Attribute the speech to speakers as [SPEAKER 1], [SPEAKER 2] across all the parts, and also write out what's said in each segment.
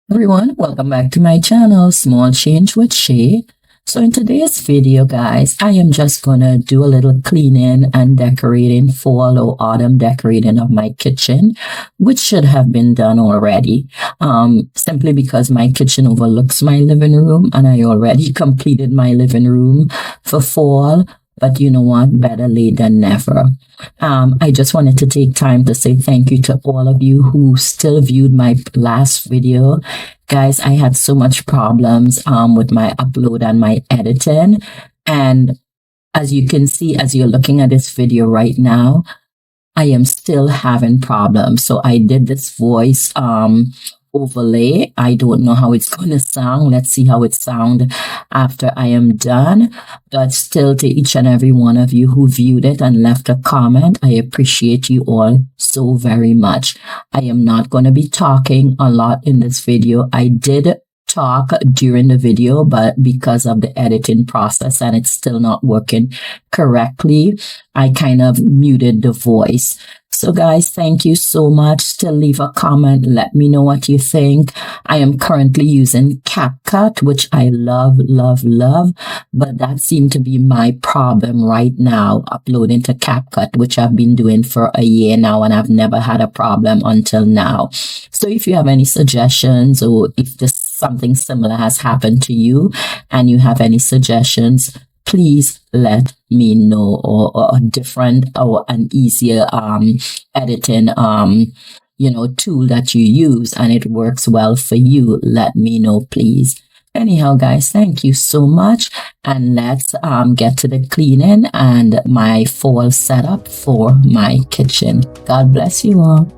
[SPEAKER 1] Everyone, welcome back to my channel, Small Change with Shay. So in today's video, guys, I am just gonna do a little cleaning and decorating, fall or autumn decorating of my kitchen, which should have been done already. Simply because my kitchen overlooks my living room and I already completed my living room for fall. But you know what? Better late than never. I just wanted to take time to say thank you to all of you who still viewed my last video. Guys, I had so much problems with my upload and my editing. And as you can see, as you're looking at this video right now, I am still having problems. So I did this voice overlay. I don't know how it's going to sound. Let's see how it sounds after I am done. But still, to each and every one of you who viewed it and left a comment, I appreciate you all so very much. I am not going to be talking a lot in this video. I did talk during the video, but because of the editing process and it's still not working correctly, I kind of muted the voice. So guys, thank you so much. Still leave a comment. Let me know what you think. I am currently using CapCut, which I love, but that seemed to be my problem right now, uploading to CapCut, which I've been doing for a year now and I've never had a problem until now. So if you have any suggestions or if something similar has happened to you and you have any suggestions, please let me know, or a different or an easier editing tool that you use and it works well for you. Let me know, please. Anyhow, guys, thank you so much, and let's get to the cleaning and my fall setup for my kitchen. God bless you all.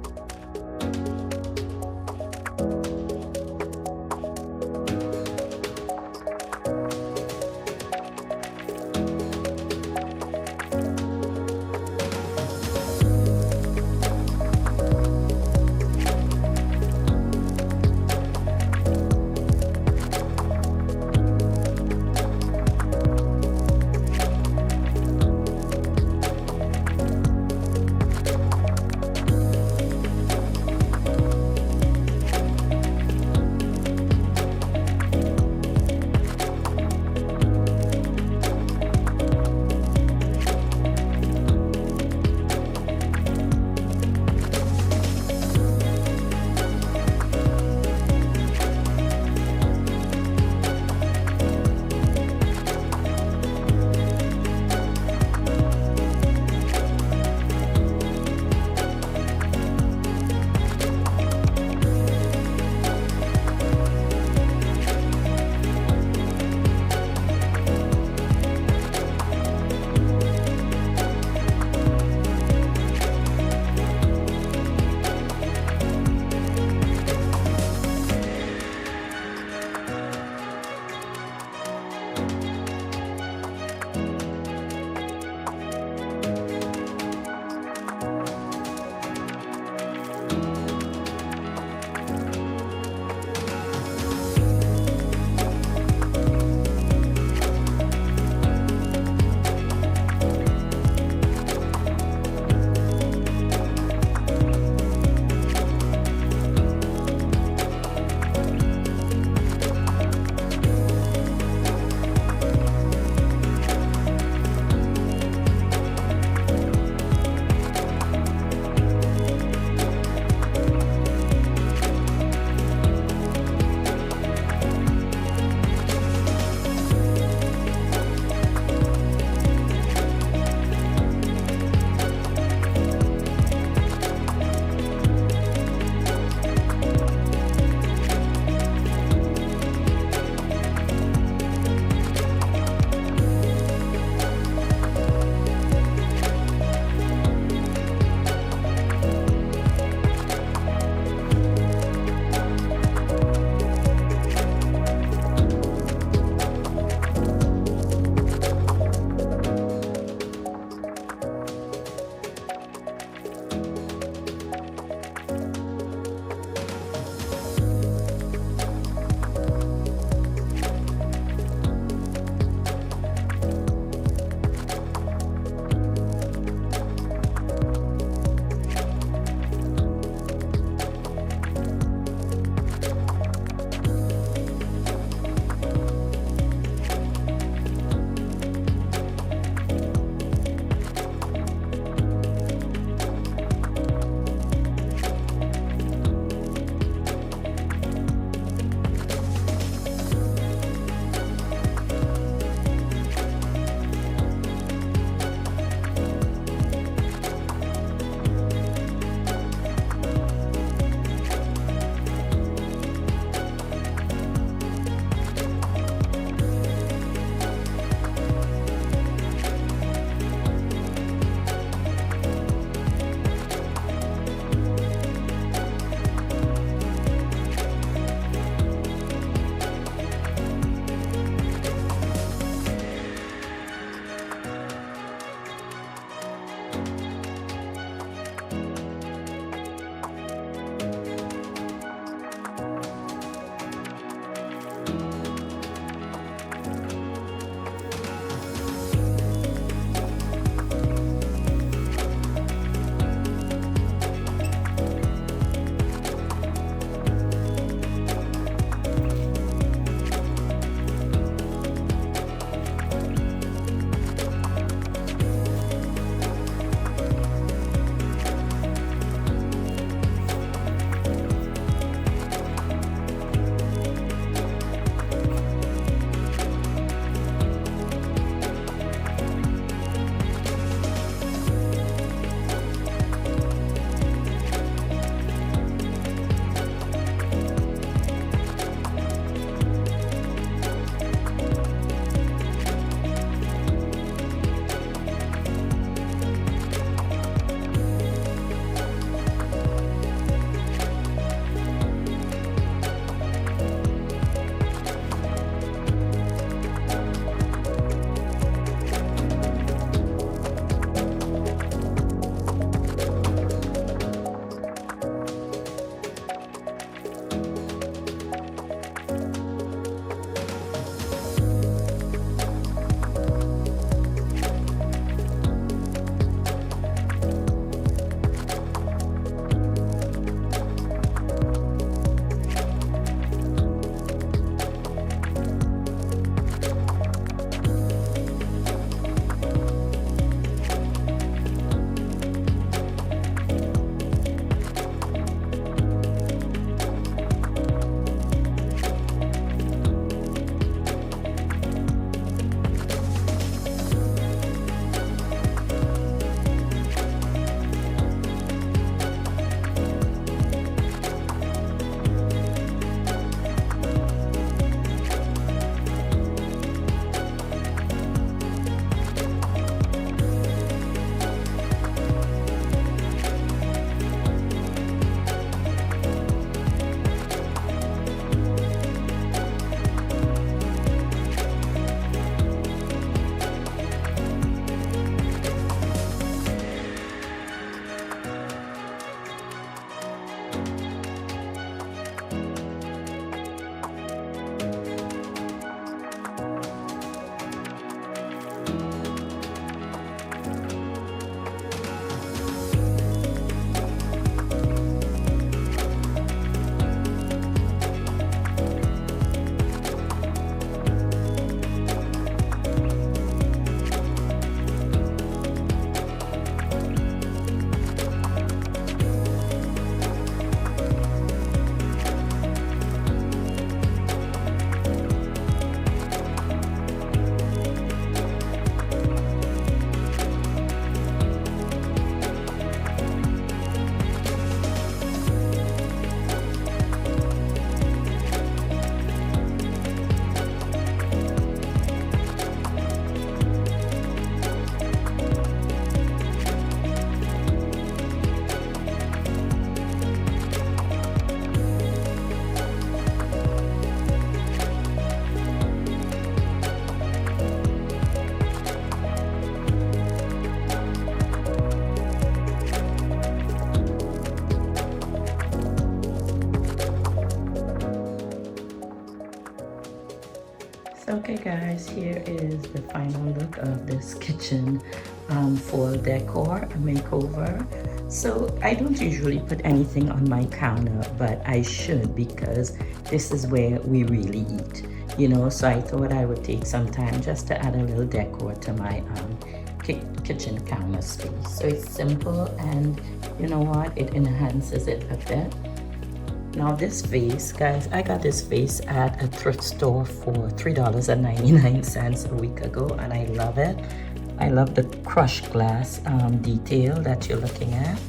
[SPEAKER 1] Okay guys, here is the final look of this kitchen full decor makeover. So I don't usually put anything on my counter, but I should because this is where we really eat, you know. So I thought I would take some time just to add a little decor to my kitchen counter space. So it's simple, and you know what, it enhances it a bit. Now this vase, guys, I got this vase at a thrift store for $3.99 a week ago, and I love it. I love the crushed glass detail that you're looking at,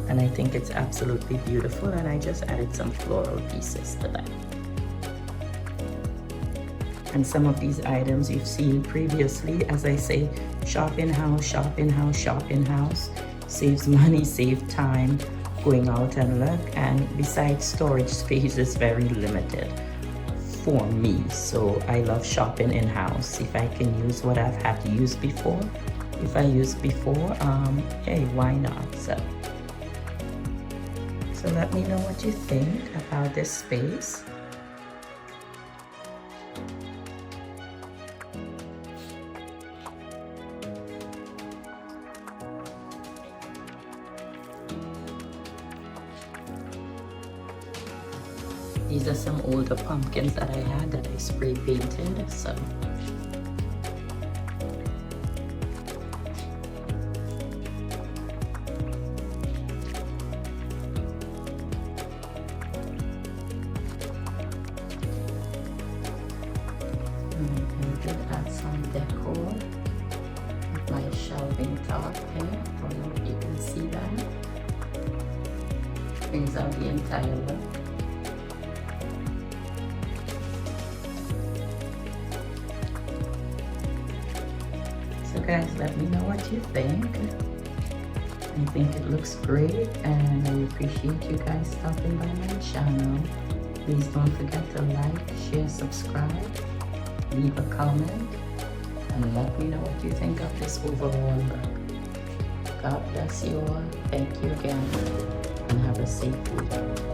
[SPEAKER 1] and I think it's absolutely beautiful, and I just added some floral pieces to that. And some of these items you've seen previously. As I say, shop in house, shop in house, shop in house. Saves money, save time going out and look, and besides, storage space is very limited for me, so I love shopping in house. If I can use what I've had used before, if I used before, hey, why not? So let me know what you think about this space. These are some older pumpkins that I had that I spray painted, so. I did add some decor with my shelving top here. I don't know if you can see that. Brings out the entire look. So guys, let me know what you think. I think it looks great, and I appreciate you guys stopping by my channel. Please don't forget to like, share, subscribe, leave a comment, and let me know what you think of this overall look. God bless you all. Thank you again, and have a safe week.